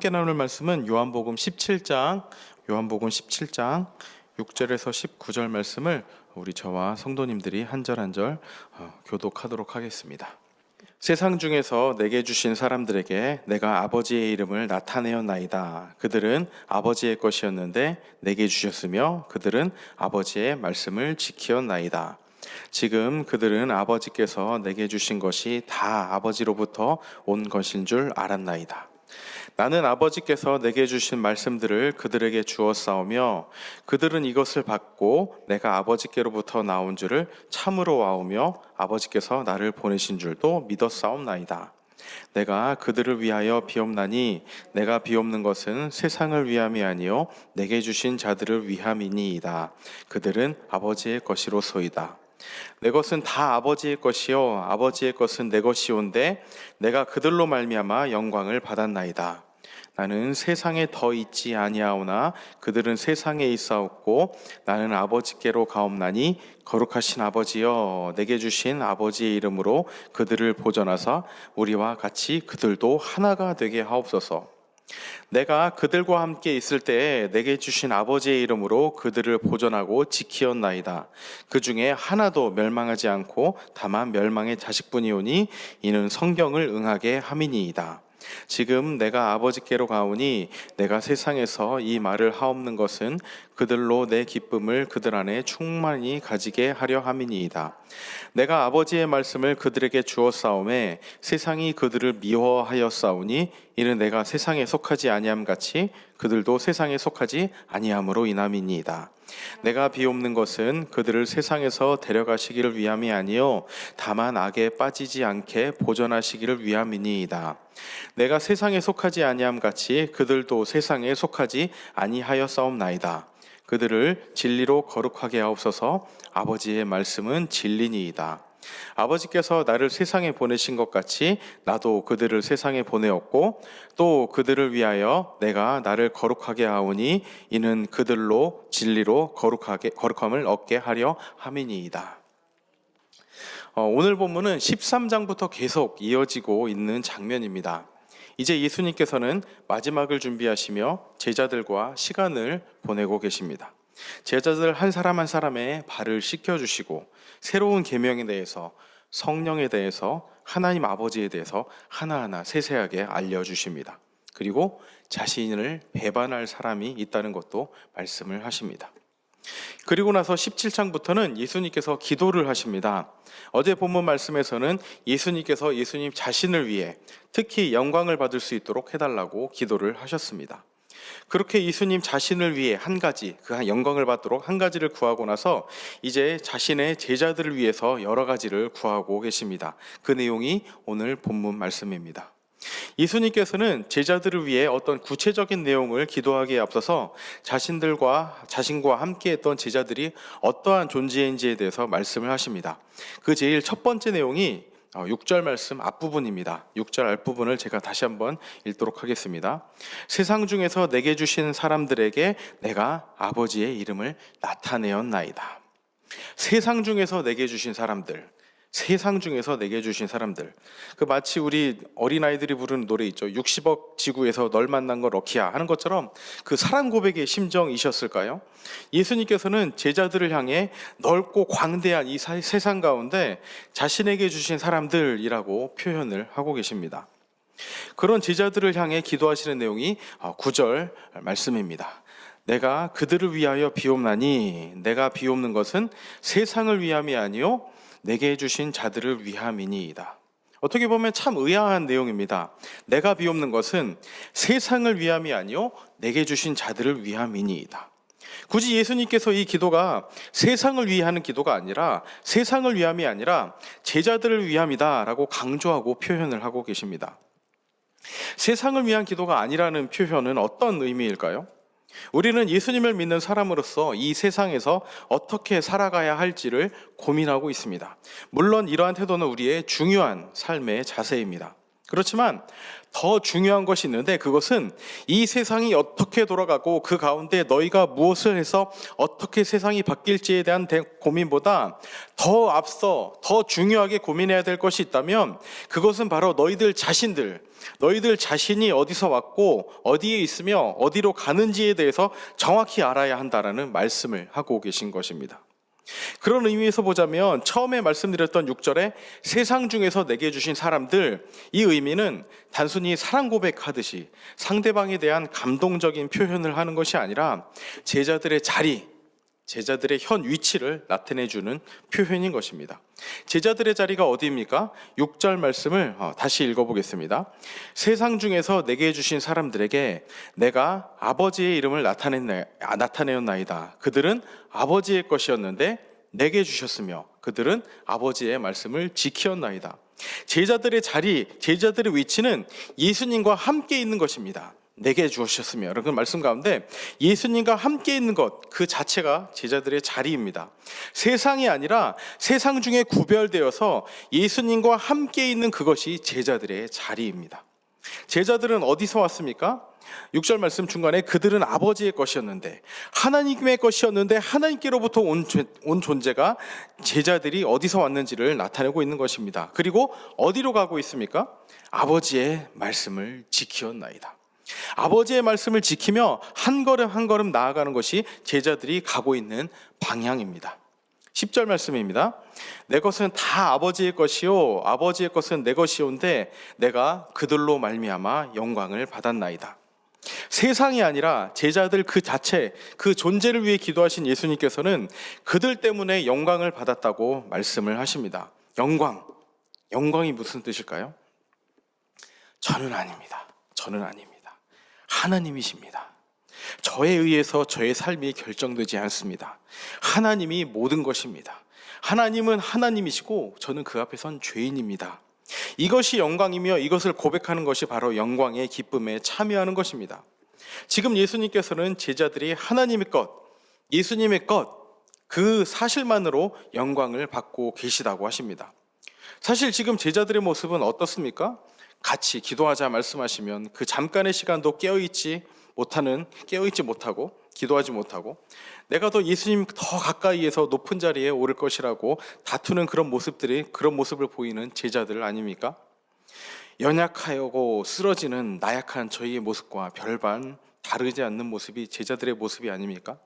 함께 나눌 말씀은 요한복음 17장 6절에서 19절 말씀을 우리 저와 성도님들이 한 절 한 절 교독하도록 하겠습니다. 세상 중에서 내게 주신 사람들에게 내가 아버지의 이름을 나타내었나이다. 그들은 아버지의 것이었는데 내게 주셨으며 그들은 아버지의 말씀을 지키었나이다. 지금 그들은 아버지께서 내게 주신 것이 다 아버지로부터 온 것인 줄 알았나이다. 나는 아버지께서 내게 주신 말씀들을 그들에게 주었사오며 그들은 이것을 받고 내가 아버지께로부터 나온 줄을 참으로 아오며 아버지께서 나를 보내신 줄도 믿었사옵나이다. 내가 그들을 위하여 비옵나니 내가 비옵는 것은 세상을 위함이 아니요 내게 주신 자들을 위함이니이다. 그들은 아버지의 것이로소이다. 내 것은 다 아버지의 것이요 아버지의 것은 내 것이온데 내가 그들로 말미암아 영광을 받았나이다. 나는 세상에 더 있지 아니하오나 그들은 세상에 있사옵고 나는 아버지께로 가옵나니 거룩하신 아버지여 내게 주신 아버지의 이름으로 그들을 보존하사 우리와 같이 그들도 하나가 되게 하옵소서. 내가 그들과 함께 있을 때에 내게 주신 아버지의 이름으로 그들을 보존하고 지키었나이다. 그 중에 하나도 멸망하지 않고 다만 멸망의 자식뿐이오니 이는 성경을 응하게 함이니이다. 지금 내가 아버지께로 가오니 내가 세상에서 이 말을 하옵는 것은 그들로 내 기쁨을 그들 안에 충만히 가지게 하려 함이니이다. 내가 아버지의 말씀을 그들에게 주었사오매 세상이 그들을 미워하였사오니 이는 내가 세상에 속하지 아니함 같이 그들도 세상에 속하지 아니함으로 인함이니이다. 내가 비옵는 것은 그들을 세상에서 데려가시기를 위함이 아니요 다만 악에 빠지지 않게 보존하시기를 위함이니이다. 내가 세상에 속하지 아니함 같이 그들도 세상에 속하지 아니하였사옵나이다. 그들을 진리로 거룩하게 하옵소서. 아버지의 말씀은 진리니이다. 아버지께서 나를 세상에 보내신 것 같이 나도 그들을 세상에 보내었고 또 그들을 위하여 내가 나를 거룩하게 하오니 이는 그들로 진리로 거룩함을 얻게 하려 함이니이다. 오늘 본문은 13장부터 계속 이어지고 있는 장면입니다. 이제 예수님께서는 마지막을 준비하시며 제자들과 시간을 보내고 계십니다. 제자들 한 사람 한 사람의 발을 씻겨주시고 새로운 계명에 대해서 성령에 대해서 하나님 아버지에 대해서 하나하나 세세하게 알려주십니다. 그리고 자신을 배반할 사람이 있다는 것도 말씀을 하십니다. 그리고 나서 17장부터는 예수님께서 기도를 하십니다. 어제 본문 말씀에서는 예수님께서 예수님 자신을 위해 특히 영광을 받을 수 있도록 해달라고 기도를 하셨습니다. 그렇게 예수님 자신을 위해 한 가지, 그 영광을 받도록 한 가지를 구하고 나서 이제 자신의 제자들을 위해서 여러 가지를 구하고 계십니다. 그 내용이 오늘 본문 말씀입니다. 예수님께서는 제자들을 위해 어떤 구체적인 내용을 기도하기에 앞서서 자신과 함께 했던 제자들이 어떠한 존재인지에 대해서 말씀을 하십니다. 그 제일 첫 번째 내용이 6절 말씀 앞부분입니다. 6절 앞부분을 제가 다시 한번 읽도록 하겠습니다. 세상 중에서 내게 주신 사람들에게 내가 아버지의 이름을 나타내었나이다. 세상 중에서 내게 주신 사람들, 세상 중에서 내게 주신 사람들. 그 마치 우리 어린아이들이 부르는 노래 있죠. 60억 지구에서 널 만난 건 럭키야 하는 것처럼 그 사랑 고백의 심정이셨을까요? 예수님께서는 제자들을 향해 넓고 광대한 이 세상 가운데 자신에게 주신 사람들이라고 표현을 하고 계십니다. 그런 제자들을 향해 기도하시는 내용이 9절 말씀입니다. 내가 그들을 위하여 비옵나니 내가 비옵는 것은 세상을 위함이 아니요 내게 주신 자들을 위함이니이다. 어떻게 보면 참 의아한 내용입니다. 내가 비옵는 것은 세상을 위함이 아니요 내게 주신 자들을 위함이니이다. 굳이 예수님께서 이 기도가 세상을 위하는 기도가 아니라 세상을 위함이 아니라 제자들을 위함이다라고 강조하고 표현을 하고 계십니다. 세상을 위한 기도가 아니라는 표현은 어떤 의미일까요? 우리는 예수님을 믿는 사람으로서 이 세상에서 어떻게 살아가야 할지를 고민하고 있습니다. 물론 이러한 태도는 우리의 중요한 삶의 자세입니다. 그렇지만 더 중요한 것이 있는데, 그것은 이 세상이 어떻게 돌아가고 그 가운데 너희가 무엇을 해서 어떻게 세상이 바뀔지에 대한 고민보다 더 앞서 더 중요하게 고민해야 될 것이 있다면, 그것은 바로 너희들 자신이 어디서 왔고 어디에 있으며 어디로 가는지에 대해서 정확히 알아야 한다라는 말씀을 하고 계신 것입니다. 그런 의미에서 보자면 처음에 말씀드렸던 6절에 세상 중에서 내게 주신 사람들, 이 의미는 단순히 사랑 고백하듯이 상대방에 대한 감동적인 표현을 하는 것이 아니라 제자들의 자리, 제자들의 현 위치를 나타내주는 표현인 것입니다. 제자들의 자리가 어디입니까? 6절 말씀을 다시 읽어보겠습니다. 세상 중에서 내게 주신 사람들에게 내가 아버지의 이름을 나타내었나이다. 그들은 아버지의 것이었는데 내게 주셨으며 그들은 아버지의 말씀을 지키었나이다. 제자들의 자리, 제자들의 위치는 예수님과 함께 있는 것입니다. 내게 주셨으며, 이런 말씀 가운데 예수님과 함께 있는 것 그 자체가 제자들의 자리입니다. 세상이 아니라 세상 중에 구별되어서 예수님과 함께 있는 그것이 제자들의 자리입니다. 제자들은 어디서 왔습니까? 6절 말씀 중간에 그들은 아버지의 것이었는데, 하나님의 것이었는데 하나님께로부터 온 존재가 제자들이 어디서 왔는지를 나타내고 있는 것입니다. 그리고 어디로 가고 있습니까? 아버지의 말씀을 지키었나이다. 아버지의 말씀을 지키며 한 걸음 한 걸음 나아가는 것이 제자들이 가고 있는 방향입니다. 10절 말씀입니다. 내 것은 다 아버지의 것이요 아버지의 것은 내 것이온데 내가 그들로 말미암아 영광을 받았나이다. 세상이 아니라 제자들 그 자체, 그 존재를 위해 기도하신 예수님께서는 그들 때문에 영광을 받았다고 말씀을 하십니다. 영광이 무슨 뜻일까요? 저는 아닙니다. 하나님이십니다. 저에 의해서 저의 삶이 결정되지 않습니다. 하나님이 모든 것입니다. 하나님은 하나님이시고 저는 그 앞에 선 죄인입니다. 이것이 영광이며 이것을 고백하는 것이 바로 영광의 기쁨에 참여하는 것입니다. 지금 예수님께서는 제자들이 하나님의 것, 예수님의 것, 그 사실만으로 영광을 받고 계시다고 하십니다. 사실 지금 제자들의 모습은 어떻습니까? 같이 기도하자 말씀하시면 그 잠깐의 시간도 깨어있지 못하고 기도하지 못하고 내가 더 예수님 더 가까이에서 높은 자리에 오를 것이라고 다투는 그런 모습을 보이는 제자들 아닙니까? 연약하고 쓰러지는 나약한 저희의 모습과 별반 다르지 않는 모습이 제자들의 모습이 아닙니까?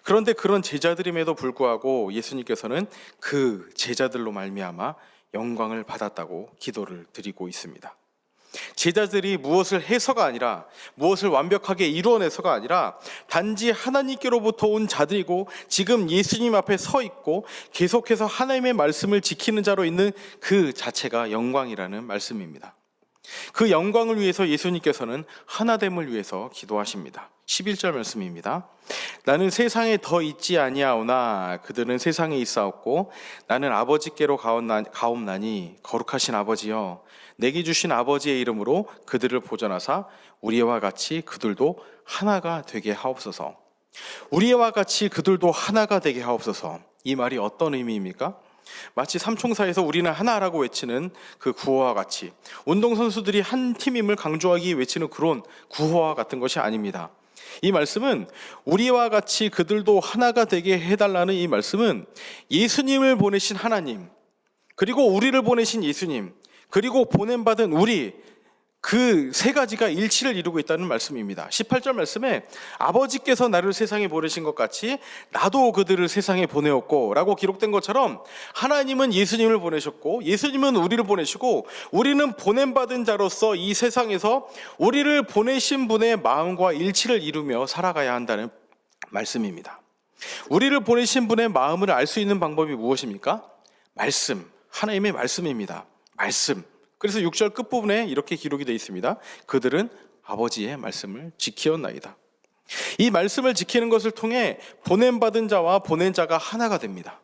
그런데 그런 제자들임에도 불구하고 예수님께서는 그 제자들로 말미암아 영광을 받았다고 기도를 드리고 있습니다. 제자들이 무엇을 해서가 아니라, 무엇을 완벽하게 이루어내서가 아니라 단지 하나님께로부터 온 자들이고 지금 예수님 앞에 서 있고 계속해서 하나님의 말씀을 지키는 자로 있는 그 자체가 영광이라는 말씀입니다. 그 영광을 위해서 예수님께서는 하나됨을 위해서 기도하십니다. 11절 말씀입니다. 나는 세상에 더 있지 아니하오나 그들은 세상에 있사옵고 나는 아버지께로 가옵나니 거룩하신 아버지여 내게 주신 아버지의 이름으로 그들을 보존하사 우리와 같이 그들도 하나가 되게 하옵소서. 우리와 같이 그들도 하나가 되게 하옵소서. 이 말이 어떤 의미입니까? 마치 삼총사에서 우리는 하나라고 외치는 그 구호와 같이 운동선수들이 한 팀임을 강조하기 외치는 그런 구호와 같은 것이 아닙니다. 이 말씀은 우리와 같이 그들도 하나가 되게 해달라는 이 말씀은 예수님을 보내신 하나님, 그리고 우리를 보내신 예수님, 그리고 보냄받은 우리, 그 세 가지가 일치를 이루고 있다는 말씀입니다. 18절 말씀에 아버지께서 나를 세상에 보내신 것 같이 나도 그들을 세상에 보내었고 라고 기록된 것처럼 하나님은 예수님을 보내셨고 예수님은 우리를 보내시고 우리는 보냄받은 자로서 이 세상에서 우리를 보내신 분의 마음과 일치를 이루며 살아가야 한다는 말씀입니다. 우리를 보내신 분의 마음을 알 수 있는 방법이 무엇입니까? 말씀, 하나님의 말씀입니다. 말씀. 그래서 6절 끝부분에 이렇게 기록이 되어 있습니다. 그들은 아버지의 말씀을 지키었나이다. 이 말씀을 지키는 것을 통해 보냄받은 자와 보낸 자가 하나가 됩니다.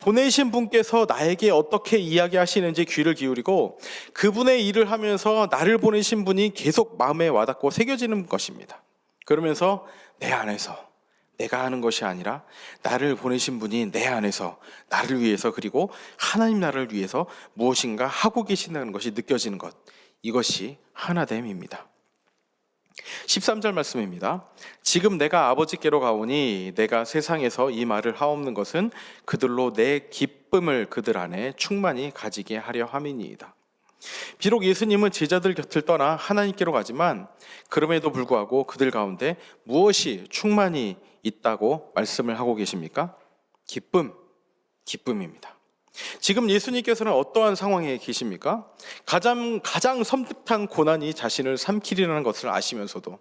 보내신 분께서 나에게 어떻게 이야기하시는지 귀를 기울이고 그분의 일을 하면서 나를 보내신 분이 계속 마음에 와닿고 새겨지는 것입니다. 그러면서 내 안에서 내가 하는 것이 아니라 나를 보내신 분이 내 안에서 나를 위해서, 그리고 하나님 나라를 위해서 무엇인가 하고 계신다는 것이 느껴지는 것, 이것이 하나됨입니다. 13절 말씀입니다. 지금 내가 아버지께로 가오니 내가 세상에서 이 말을 하옵는 것은 그들로 내 기쁨을 그들 안에 충만히 가지게 하려 함이니이다. 비록 예수님은 제자들 곁을 떠나 하나님께로 가지만 그럼에도 불구하고 그들 가운데 무엇이 충만히 있다고 말씀을 하고 계십니까? 기쁨입니다. 지금 예수님께서는 어떠한 상황에 계십니까? 가장 섬뜩한 고난이 자신을 삼키리라는 것을 아시면서도,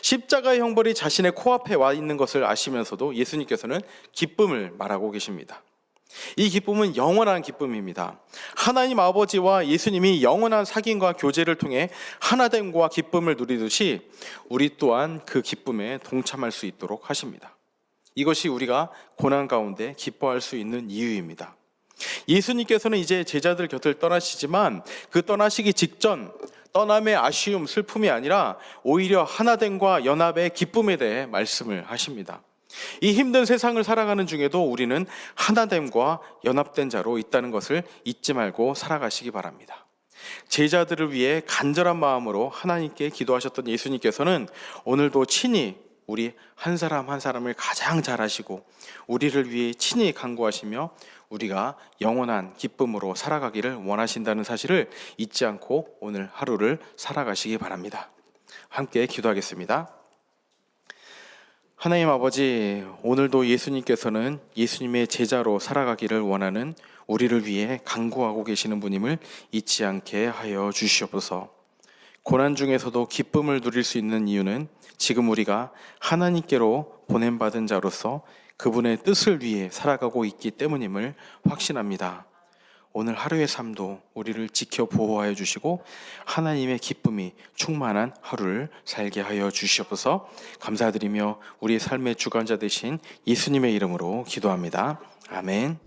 십자가의 형벌이 자신의 코앞에 와 있는 것을 아시면서도 예수님께서는 기쁨을 말하고 계십니다. 이 기쁨은 영원한 기쁨입니다. 하나님 아버지와 예수님이 영원한 사귐과 교제를 통해 하나됨과 기쁨을 누리듯이 우리 또한 그 기쁨에 동참할 수 있도록 하십니다. 이것이 우리가 고난 가운데 기뻐할 수 있는 이유입니다. 예수님께서는 이제 제자들 곁을 떠나시지만 그 떠나시기 직전 떠남의 아쉬움, 슬픔이 아니라 오히려 하나됨과 연합의 기쁨에 대해 말씀을 하십니다. 이 힘든 세상을 살아가는 중에도 우리는 하나됨과 연합된 자로 있다는 것을 잊지 말고 살아가시기 바랍니다. 제자들을 위해 간절한 마음으로 하나님께 기도하셨던 예수님께서는 오늘도 친히 우리 한 사람 한 사람을 가장 잘 아시고 우리를 위해 친히 간구하시며 우리가 영원한 기쁨으로 살아가기를 원하신다는 사실을 잊지 않고 오늘 하루를 살아가시기 바랍니다. 함께 기도하겠습니다. 하나님 아버지, 오늘도 예수님께서는 예수님의 제자로 살아가기를 원하는 우리를 위해 간구하고 계시는 분임을 잊지 않게 하여 주시옵소서. 고난 중에서도 기쁨을 누릴 수 있는 이유는 지금 우리가 하나님께로 보냄받은 자로서 그분의 뜻을 위해 살아가고 있기 때문임을 확신합니다. 오늘 하루의 삶도 우리를 지켜 보호하여 주시고 하나님의 기쁨이 충만한 하루를 살게 하여 주시옵소서. 감사드리며 우리의 삶의 주관자 되신 예수님의 이름으로 기도합니다. 아멘.